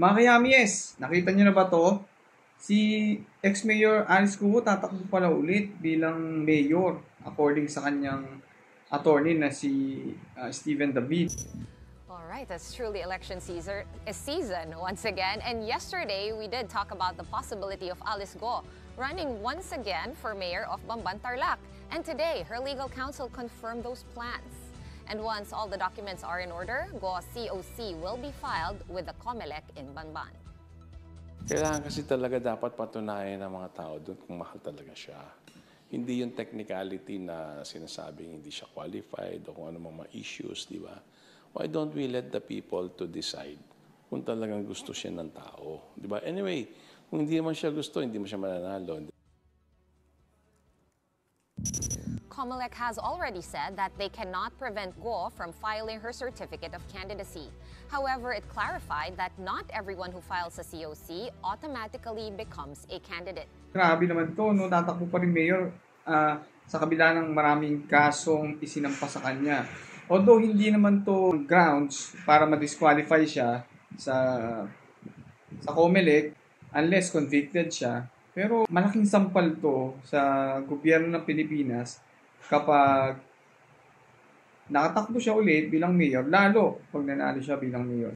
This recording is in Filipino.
Mga kayamies, nakita nyo na ba to? Si ex-mayor Alice Cuo tatakbo pala ulit bilang mayor according sa kanyang attorney na si Steven David. All right, that's truly election season once again. And yesterday, we did talk about the possibility of Alice Go running once again for mayor of Bamban, Tarlac. And today, her legal counsel confirmed those plans. And once all the documents are in order, Go's COC will be filed with the COMELEC in Bamban. Kailangan kasi talaga dapat patunayan ng mga tao doon kung mahal talaga siya. Hindi yung technicality na sinasabing hindi siya qualified o kung ano mga issues, di ba? Why don't we let the people to decide kung talagang gusto siya ng tao, di ba? Anyway, kung hindi man siya gusto, hindi mo siya mananalo. COMELEC has already said that they cannot prevent Go from filing her certificate of candidacy. However, it clarified that not everyone who files a COC automatically becomes a candidate. Grabe naman to, no? Tatakbo pa rin mayor sa kabila ng maraming kasong isinampa sa kanya. Although hindi naman to grounds para ma-disqualify siya sa COMELEC unless convicted siya. Pero malaking sampal to sa gobyerno ng Pilipinas kapag nakatakbo siya ulit bilang mayor, lalo pag nanalo siya bilang mayor.